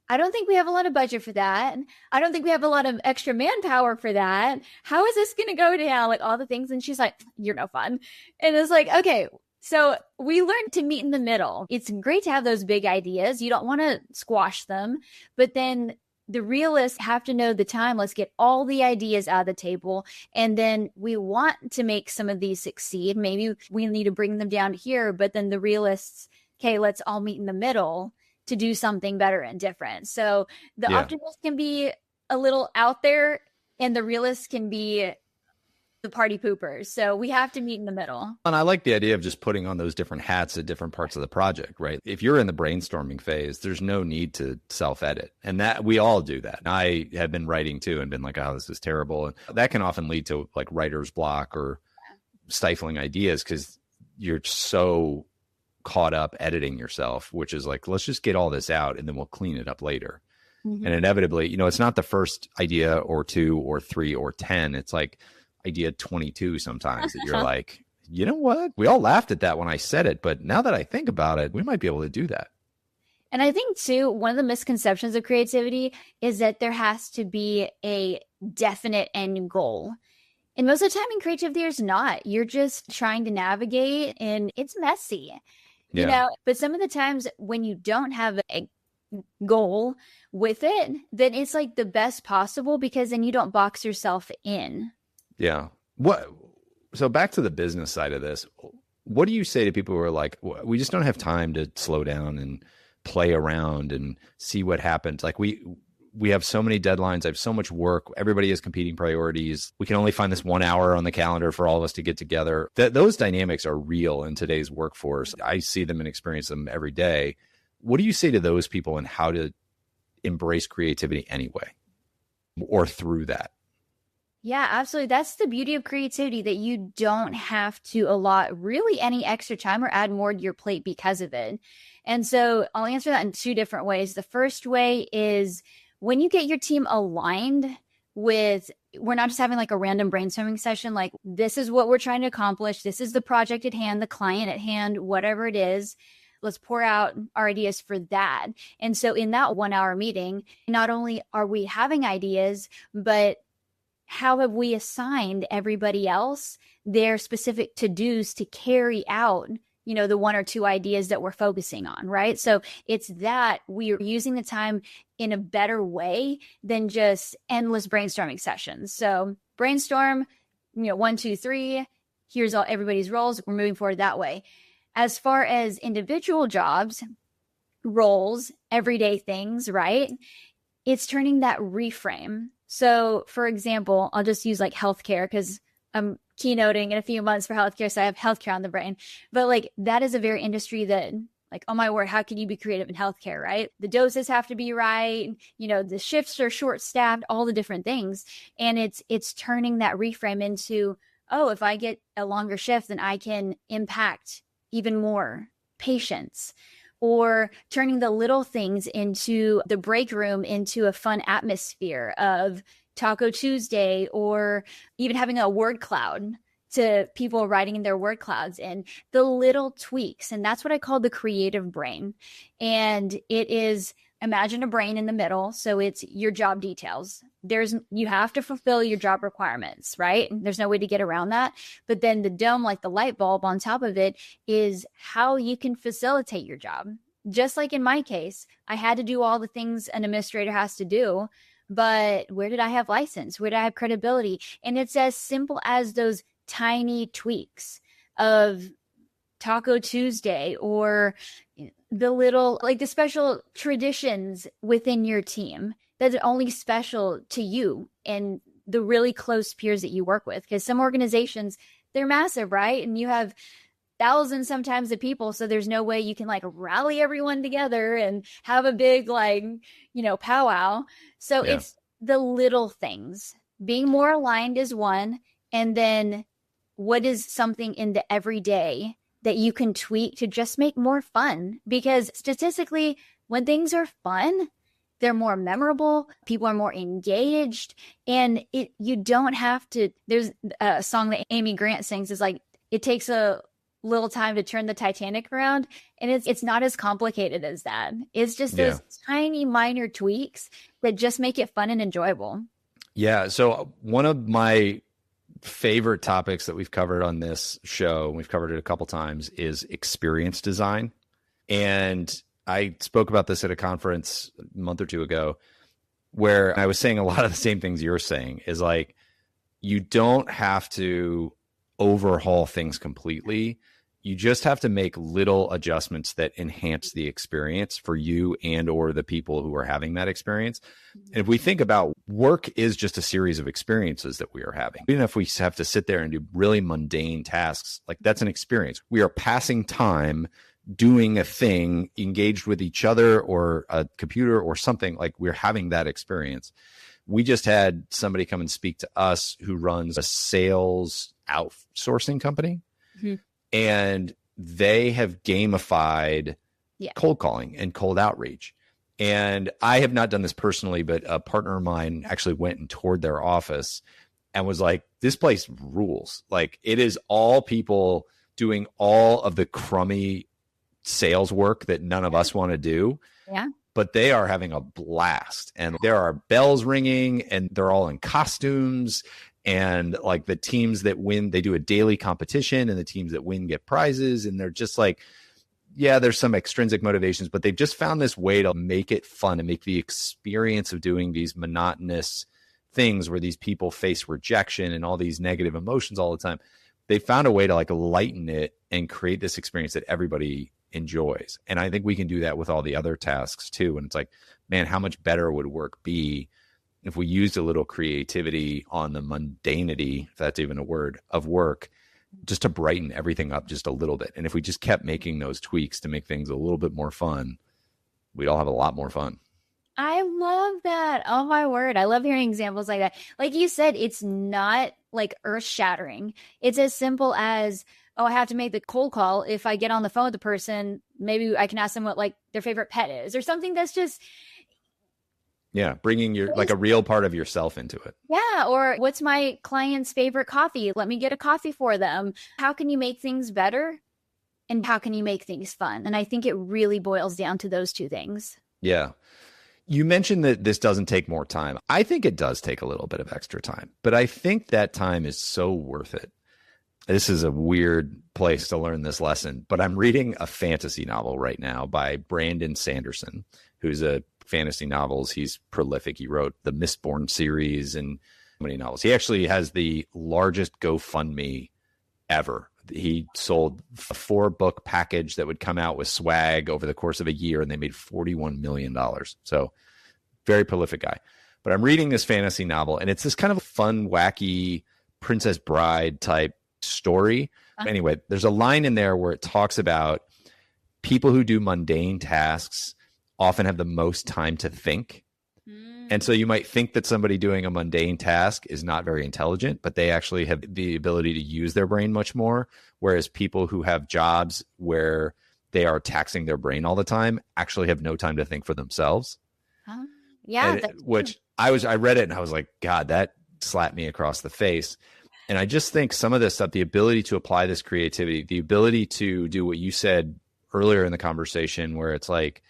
I don't think we have a lot of budget for that. I don't think we have a lot of extra manpower for that. How is this going to go down? Like all the things. And she's like, you're no fun. And it's like, okay. So we learned to meet in the middle. It's great to have those big ideas. You don't want to squash them, but then the realists have to know the time. Let's get all the ideas out of the table. And then we want to make some of these succeed. Maybe we need to bring them down here, but then the realists, okay, let's all meet in the middle to do something better and different. So the optimist can be a little out there and the realist can be the party poopers. So we have to meet in the middle. And I like the idea of just putting on those different hats at different parts of the project, right? If you're in the brainstorming phase, there's no need to self-edit. And that we all do that. I have been writing too and been like, oh, this is terrible. And that can often lead to like writer's block or stifling ideas because you're so caught up editing yourself, which is like, let's just get all this out and then we'll clean it up later. Mm-hmm. And inevitably, you know, it's not the first idea or 2 or 3 or 10. It's like idea 22 sometimes that you're like, you know what? We all laughed at that when I said it, but now that I think about it, we might be able to do that. And I think too, one of the misconceptions of creativity is that there has to be a definite end goal. And most of the time in creativity, there's not. You're just trying to navigate and it's messy, you know, but some of the times when you don't have a goal with it, then it's like the best possible because then you don't box yourself in. Yeah. So back to the business side of this, what do you say to people who are like, we just don't have time to slow down and play around and see what happens? Like we have so many deadlines. I have so much work. Everybody has competing priorities. We can only find this 1 hour on the calendar for all of us to get together. Those dynamics are real in today's workforce. I see them and experience them every day. What do you say to those people and how to embrace creativity anyway, or through that? Yeah, absolutely. That's the beauty of creativity, that you don't have to allot really any extra time or add more to your plate because of it. And so I'll answer that in 2 different ways. The first way is when you get your team aligned with, we're not just having like a random brainstorming session, like this is what we're trying to accomplish. This is the project at hand, the client at hand, whatever it is. Let's pour out our ideas for that. And so in that 1 hour meeting, not only are we having ideas, but how have we assigned everybody else their specific to-dos to carry out, you know, the 1 or 2 ideas that we're focusing on, right? So it's that we're using the time in a better way than just endless brainstorming sessions. So brainstorm, you know, 1, 2, 3, here's all everybody's roles. We're moving forward that way. As far as individual jobs, roles, everyday things, right? It's turning that reframe. So for example, I'll just use like healthcare because I'm keynoting in a few months for healthcare. So I have healthcare on the brain, but like that is a very industry that like, oh my word, how can you be creative in healthcare, right? The doses have to be right. You know, the shifts are short staffed, all the different things. And it's turning that reframe into, oh, if I get a longer shift, then I can impact even more patients. Or turning the little things into the break room into a fun atmosphere of Taco Tuesday, or even having a word cloud to people writing in their word clouds, and the little tweaks. And that's what I call the creative brain. And it is, imagine a brain in the middle. So it's your job details. You have to fulfill your job requirements, right? There's no way to get around that. But then the dome, like the light bulb on top of it, is how you can facilitate your job. Just like in my case, I had to do all the things an administrator has to do, but where did I have license? Where did I have credibility? And it's as simple as those tiny tweaks of Taco Tuesday, or the little, like the special traditions within your team that are only special to you and the really close peers that you work with. Because some organizations, they're massive, right? And you have thousands sometimes of people. So there's no way you can like rally everyone together and have a big, like, you know, powwow. So it's the little things. Being more aligned is one. And then what is something in the everyday that you can tweak to just make more fun? Because statistically, when things are fun, they're more memorable, people are more engaged, and you don't have to, there's a song that Amy Grant sings is like, it takes a little time to turn the Titanic around, and it's not as complicated as that. It's just those tiny minor tweaks that just make it fun and enjoyable. Yeah. So one of my favorite topics that we've covered on this show, we've covered it a couple times, is experience design. And I spoke about this at a conference a month or 2 ago, where I was saying a lot of the same things you're saying, is like, you don't have to overhaul things completely. You just have to make little adjustments that enhance the experience for you and or the people who are having that experience. And if we think about work is just a series of experiences that we are having. Even if we have to sit there and do really mundane tasks, like that's an experience. We are passing time doing a thing, engaged with each other or a computer or something, like we're having that experience. We just had somebody come and speak to us who runs a sales outsourcing company. Mm-hmm. And they have gamified cold calling and cold outreach. And I have not done this personally, but a partner of mine actually went and toured their office and was like, this place rules. Like, it is all people doing all of the crummy sales work that none of us want to do. Yeah. But they are having a blast, and there are bells ringing, and they're all in costumes. And like, the teams that win, they do a daily competition, and the teams that win get prizes. And they're just like, yeah, there's some extrinsic motivations, but they've just found this way to make it fun and make the experience of doing these monotonous things where these people face rejection and all these negative emotions all the time. They found a way to like lighten it and create this experience that everybody enjoys. And I think we can do that with all the other tasks too. And it's like, man, how much better would work be if we used a little creativity on the mundanity, if that's even a word, of work, just to brighten everything up just a little bit. And if we just kept making those tweaks to make things a little bit more fun, we'd all have a lot more fun. I love that. Oh my word. I love hearing examples like that. Like you said, it's not like earth shattering. It's as simple as, oh, I have to make the cold call. If I get on the phone with the person, maybe I can ask them what like their favorite pet is, or something that's just. Yeah. Bringing your, like, a real part of yourself into it. Yeah. Or what's my client's favorite coffee? Let me get a coffee for them. How can you make things better? And how can you make things fun? And I think it really boils down to those two things. Yeah. You mentioned that this doesn't take more time. I think it does take a little bit of extra time, but I think that time is so worth it. This is a weird place to learn this lesson, but I'm reading a fantasy novel right now by Brandon Sanderson, who's a fantasy novels. He's prolific. He wrote the Mistborn series and many novels. He actually has the largest GoFundMe ever. He sold a 4-book package that would come out with swag over the course of a year, and they made $41 million. So very prolific guy. But I'm reading this fantasy novel, and it's this kind of fun, wacky Princess Bride type story. Anyway, there's a line in there where it talks about people who do mundane tasks often have the most time to think. And so you might think that somebody doing a mundane task is not very intelligent, but they actually have the ability to use their brain much more. Whereas people who have jobs where they are taxing their brain all the time actually have no time to think for themselves. Yeah. Which I read it and I was like, God, that slapped me across the face. And I just think some of this stuff, the ability to apply this creativity, the ability to do what you said earlier in the conversation, where it's like,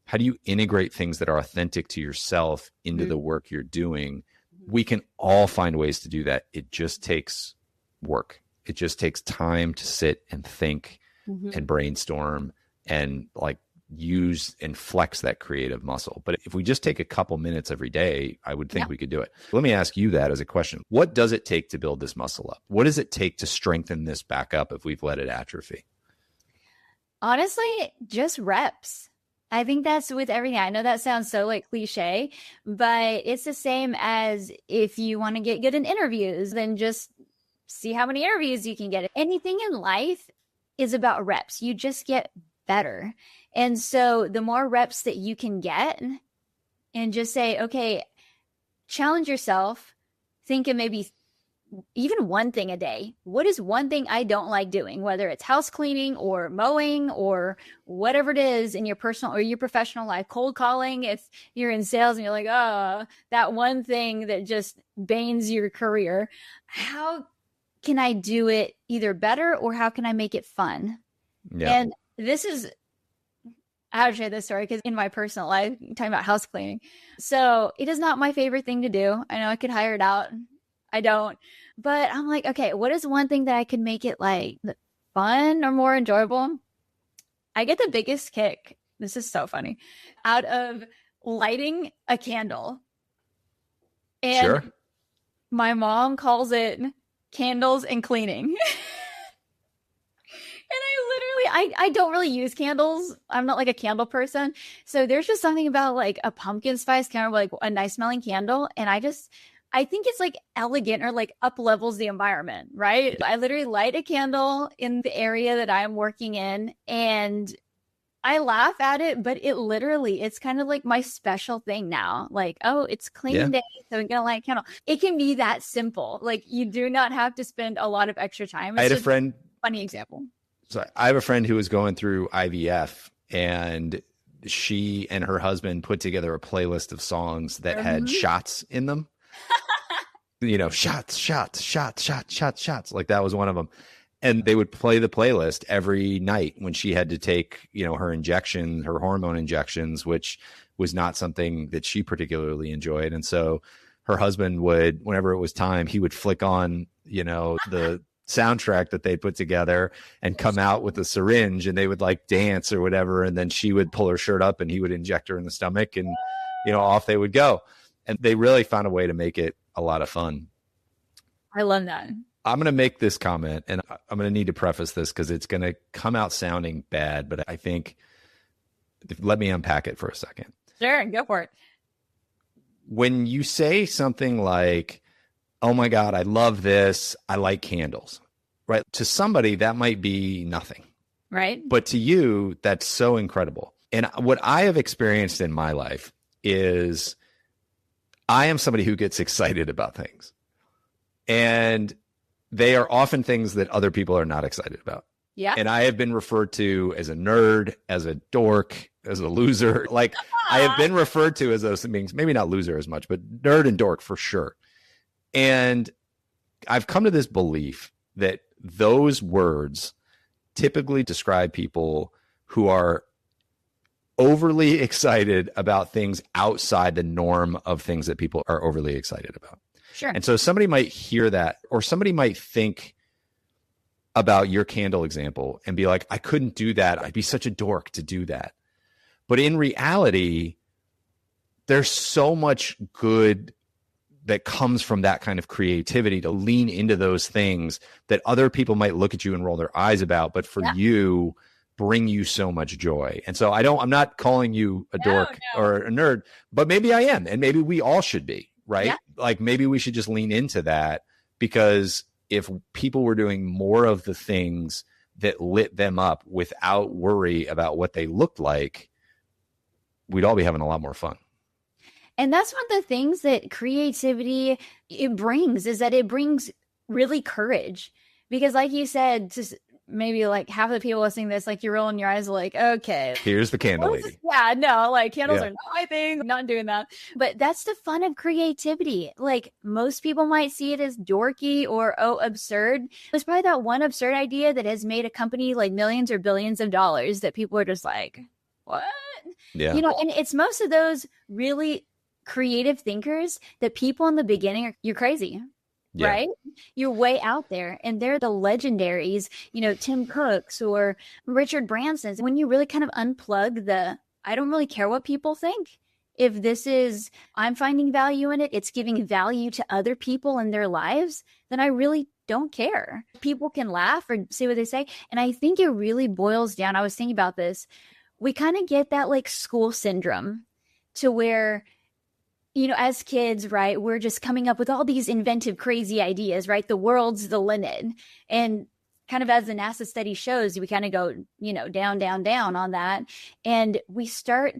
how do you integrate things that are authentic to yourself into the work you're doing? We can all find ways to do that. It just takes work. It just takes time to sit and think and brainstorm and like use and flex that creative muscle. But if we just take a couple minutes every day, I would think we could do it. Let me ask you that as a question. What does it take to build this muscle up? What does it take to strengthen this back up if we've let it atrophy? Honestly, just reps. I think that's with everything. I know that sounds so like cliche, but it's the same as if you want to get good in interviews, then just see how many interviews you can get. Anything in life is about reps. You just get better. And so the more reps that you can get and just say, okay, challenge yourself, think of maybe even one thing a day. What is one thing I don't like doing, whether it's house cleaning or mowing or whatever it is in your personal or your professional life, cold calling, if you're in sales and you're like, oh, that one thing that just banes your career. How can I do it either better or how can I make it fun? Yeah. And this is, I have to share this story because in my personal life, talking about house cleaning. So it is not my favorite thing to do. I know I could hire it out. I don't. But I'm like, okay, what is one thing that I could make it like fun or more enjoyable? I get the biggest kick. This is so funny. Out of lighting a candle. And my mom calls it candles and cleaning. I don't really use candles. I'm not like a candle person. So there's just something about like a pumpkin spice candle, like a nice smelling candle. And I think it's like elegant or like up levels the environment, right? I literally light a candle in the area that I'm working in and I laugh at it, but it's kind of like my special thing now. Like, oh, it's cleaning day, so I'm going to light a candle. It can be that simple. Like you do not have to spend a lot of extra time. It's I had a friend. Funny example. So I have a friend who was going through IVF, and she and her husband put together a playlist of songs that had shots in them. Shots, shots, shots, shots, shots, shots. Like that was one of them. And they would play the playlist every night when she had to take, her hormone injections, which was not something that she particularly enjoyed. And so her husband would, whenever it was time, he would flick on, the soundtrack that they put together and come out with a syringe, and they would like dance or whatever. And then she would pull her shirt up and he would inject her in the stomach, and, off they would go. And they really found a way to make it a lot of fun. I love that. I'm going to make this comment, and I'm going to need to preface this because it's going to come out sounding bad, but I think, let me unpack it for a second. Sure, go for it. When you say something like, oh my God, I love this, I like candles, right? To somebody, that might be nothing. Right. But to you, that's so incredible. And what I have experienced in my life is I am somebody who gets excited about things. And they are often things that other people are not excited about. Yeah. And I have been referred to as a nerd, as a dork, as a loser. Like I have been referred to as those things, maybe not loser as much, but nerd and dork for sure. And I've come to this belief that those words typically describe people who are overly excited about things outside the norm of things that people are overly excited about. Sure. And so somebody might hear that, or somebody might think about your candle example and be like, I couldn't do that. I'd be such a dork to do that. But in reality, there's so much good that comes from that kind of creativity to lean into those things that other people might look at you and roll their eyes about, but for you, bring you so much joy. And so I'm not calling you a dork or a nerd, but maybe I am. And maybe we all should be, right? Yeah. Like maybe we should just lean into that, because if people were doing more of the things that lit them up without worry about what they looked like, we'd all be having a lot more fun. And that's one of the things that creativity it brings, is that it brings really courage. Because like you said, just maybe like half of the people listening to this, like you're rolling your eyes like, okay, here's the candle lady. Yeah, no, like candles are not my thing. I'm not doing that. But that's the fun of creativity. Like most people might see it as dorky or, absurd. It's probably that one absurd idea that has made a company like millions or billions of dollars that people are just like, what? Yeah. And it's most of those really creative thinkers that people in the beginning are, you're crazy. Yeah. Right? You're way out there. And they're the legendaries, Tim Cook's or Richard Branson's. When you really kind of unplug I don't really care what people think. If this is, I'm finding value in it, it's giving value to other people in their lives, then I really don't care. People can laugh or say what they say. And I think it really boils down. I was thinking about this. We kind of get that like school syndrome to where, as kids, right, we're just coming up with all these inventive, crazy ideas, right? The world's the limit. And kind of as the NASA study shows, we kind of go, down, down, down on that. And we start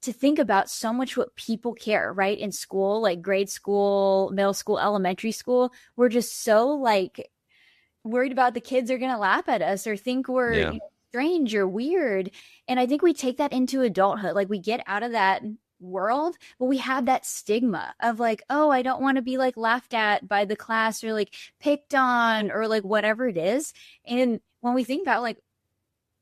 to think about so much what people care, right? In school, like grade school, middle school, elementary school, we're just so like worried about the kids are going to laugh at us or think we're strange or weird. And I think we take that into adulthood. Like we get out of that world, but we have that stigma of like, oh, I don't want to be like laughed at by the class or like picked on or like whatever it is. And when we think about like,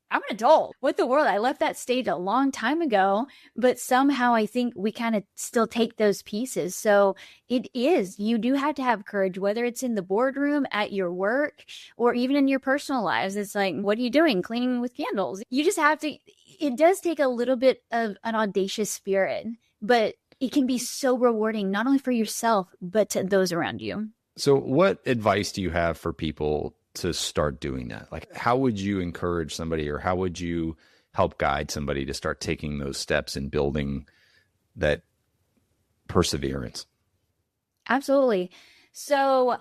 I'm an adult. What the world? I left that stage a long time ago, but somehow I think we kind of still take those pieces. So you do have to have courage, whether it's in the boardroom, at your work, or even in your personal lives. It's like, what are you doing? Cleaning with candles. You just have to, it does take a little bit of an audacious spirit, but it can be so rewarding, not only for yourself, but to those around you. So what advice do you have for people to start doing that? Like, how would you encourage somebody, or how would you help guide somebody to start taking those steps and building that perseverance? Absolutely. So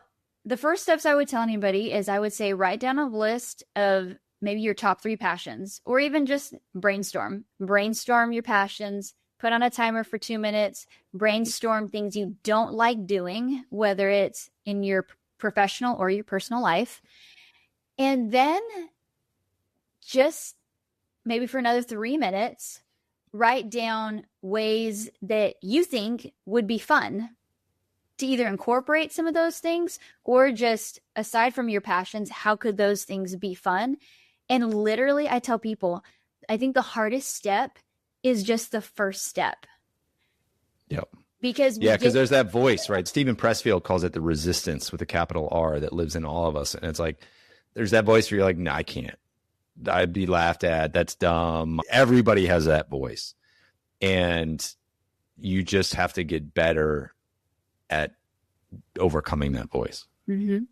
the first steps I would tell anybody is I would say, write down a list of maybe your top 3 passions, or even just brainstorm your passions, put on a timer for 2 minutes, brainstorm things you don't like doing, whether it's in your professional or your personal life. And then just maybe for another 3 minutes, write down ways that you think would be fun to either incorporate some of those things, or just aside from your passions, how could those things be fun? And literally, I tell people, I think the hardest step is just the first step. Yep. Because there's that voice, right? Stephen Pressfield calls it the resistance with a capital R that lives in all of us. And it's like, there's that voice where you're like, no, I can't. I'd be laughed at. That's dumb. Everybody has that voice. And you just have to get better at overcoming that voice. Mm-hmm.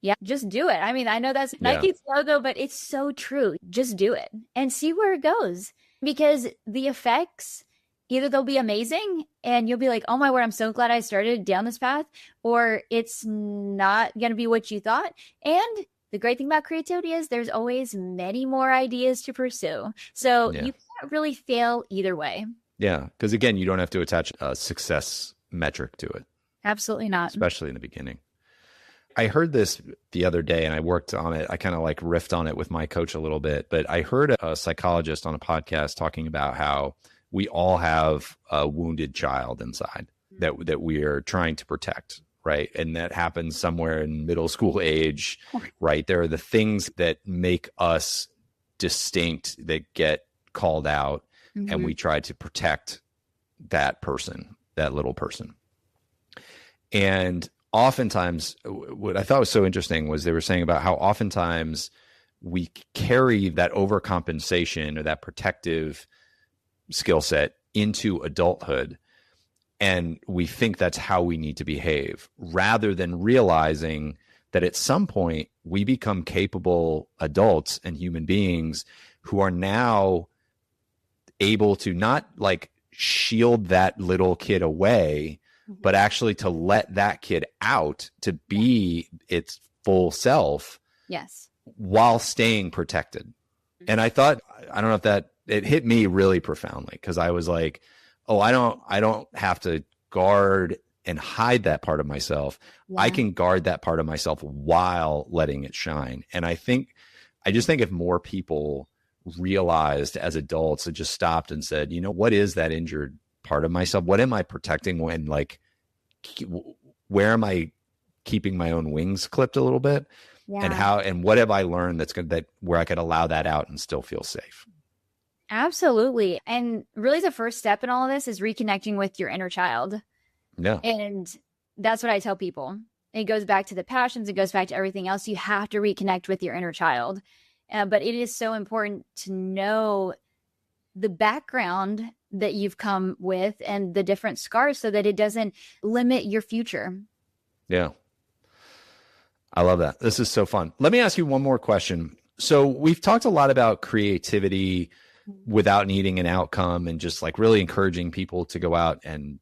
Yeah, just do it. I mean, I know that's Nike's logo, but it's so true. Just do it and see where it goes, because the effects, either they'll be amazing and you'll be like, oh my word, I'm so glad I started down this path, or it's not going to be what you thought. And the great thing about creativity is there's always many more ideas to pursue. So you can't really fail either way. Yeah, because again, you don't have to attach a success metric to it. Absolutely not. Especially in the beginning. I heard this the other day and I worked on it. I kind of like riffed on it with my coach a little bit, but I heard a psychologist on a podcast talking about how we all have a wounded child inside that we are trying to protect, right? And that happens somewhere in middle school age, right? There are the things that make us distinct that get called out, and we try to protect that person, that little person. And oftentimes, what I thought was so interesting was they were saying about how oftentimes we carry that overcompensation or that protective skill set into adulthood, and we think that's how we need to behave, rather than realizing that at some point we become capable adults and human beings who are now able to not like shield that little kid away, but actually to let that kid out to be its full self. Yes. While staying protected. And I thought, I don't know if that, it hit me really profoundly, because I was like, oh, I don't have to guard and hide that part of myself. Yeah. I can guard that part of myself while letting it shine. And I just think if more people realized as adults, it just stopped and said, you know, what is that injured part of myself? What am I protecting when, like, where am I keeping my own wings clipped a little bit? Yeah. And what have I learned where I could allow that out and still feel safe? Absolutely. And really the first step in all of this is reconnecting with your inner child. Yeah. And that's what I tell people. It goes back to the passions. It goes back to everything else. You have to reconnect with your inner child. But it is so important to know the background that you've come with and the different scars so that it doesn't limit your future. Yeah. I love that. This is so fun. Let me ask you one more question. So we've talked a lot about creativity without needing an outcome and just like really encouraging people to go out and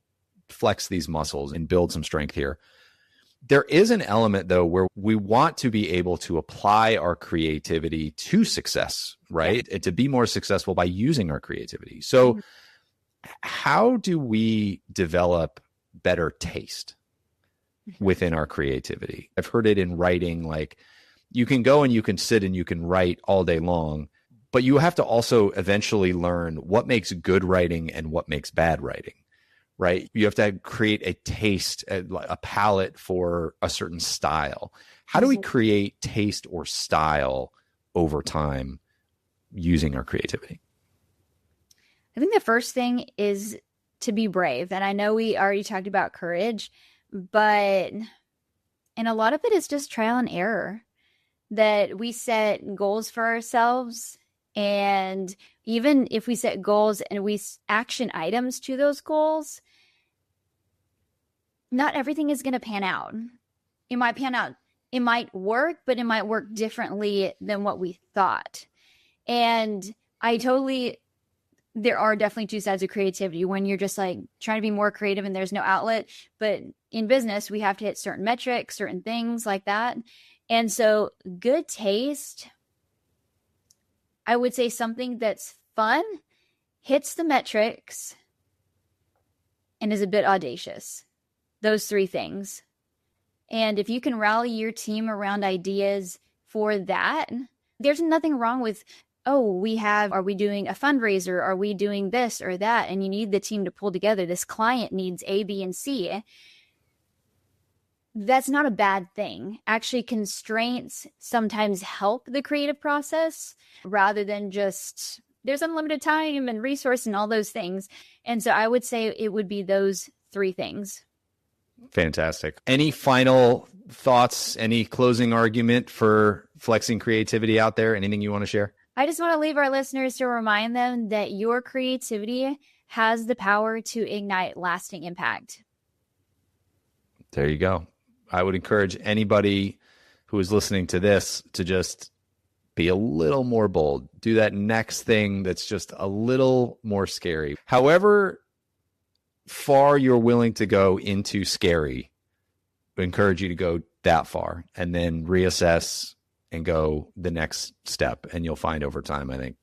flex these muscles and build some strength here. There is an element though, where we want to be able to apply our creativity to success, right? And to be more successful by using our creativity. So how do we develop better taste within our creativity? I've heard it in writing, like you can go and you can sit and you can write all day long, but you have to also eventually learn what makes good writing and what makes bad writing, right? You have to create a taste, a palette for a certain style. How do we create taste or style over time using our creativity? I think the first thing is to be brave. And I know we already talked about courage, and a lot of it is just trial and error, that we set goals for ourselves. And even if we set goals and we action items to those goals, not everything is going to pan out. It might pan out. It might work, but it might work differently than what we thought. And there are definitely two sides of creativity, when you're just like trying to be more creative and there's no outlet. But in business, we have to hit certain metrics, certain things like that. And so good taste, I would say something that's fun, hits the metrics, and is a bit audacious. Those three things. And if you can rally your team around ideas for that, there's nothing wrong with are we doing a fundraiser? Are we doing this or that? And you need the team to pull together. This client needs A, B, and C. That's not a bad thing. Actually, constraints sometimes help the creative process rather than just there's unlimited time and resource and all those things. And so I would say it would be those three things. Fantastic. Any final thoughts, any closing argument for flexing creativity out there? Anything you want to share? I just want to leave our listeners to remind them that your creativity has the power to ignite lasting impact. There you go. I would encourage anybody who is listening to this to just be a little more bold. Do that next thing that's just a little more scary. However far you're willing to go into scary, I encourage you to go that far and then reassess and go the next step. And you'll find over time, I think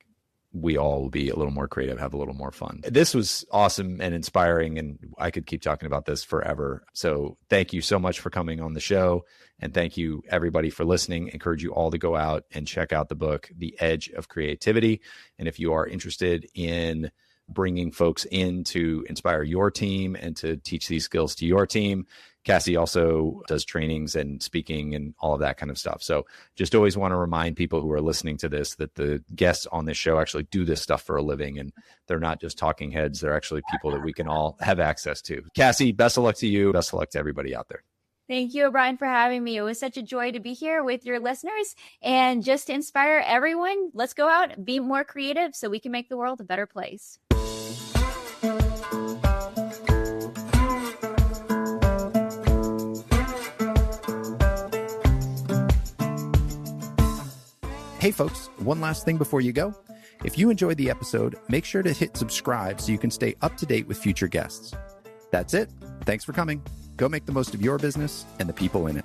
we all will be a little more creative, have a little more fun. This was awesome and inspiring, and I could keep talking about this forever. So thank you so much for coming on the show. And thank you everybody for listening. I encourage you all to go out and check out the book, The Edge of Creativity. And if you are interested in bringing folks in to inspire your team and to teach these skills to your team, Kassi also does trainings and speaking and all of that kind of stuff. So just always want to remind people who are listening to this that the guests on this show actually do this stuff for a living, and they're not just talking heads. They're actually people that we can all have access to. Kassi, best of luck to you. Best of luck to everybody out there. Thank you, O'Brien, for having me. It was such a joy to be here with your listeners and just to inspire everyone. Let's go out, be more creative so we can make the world a better place. Hey folks, one last thing before you go. If you enjoyed the episode, make sure to hit subscribe so you can stay up to date with future guests. That's it. Thanks for coming. Go make the most of your business and the people in it.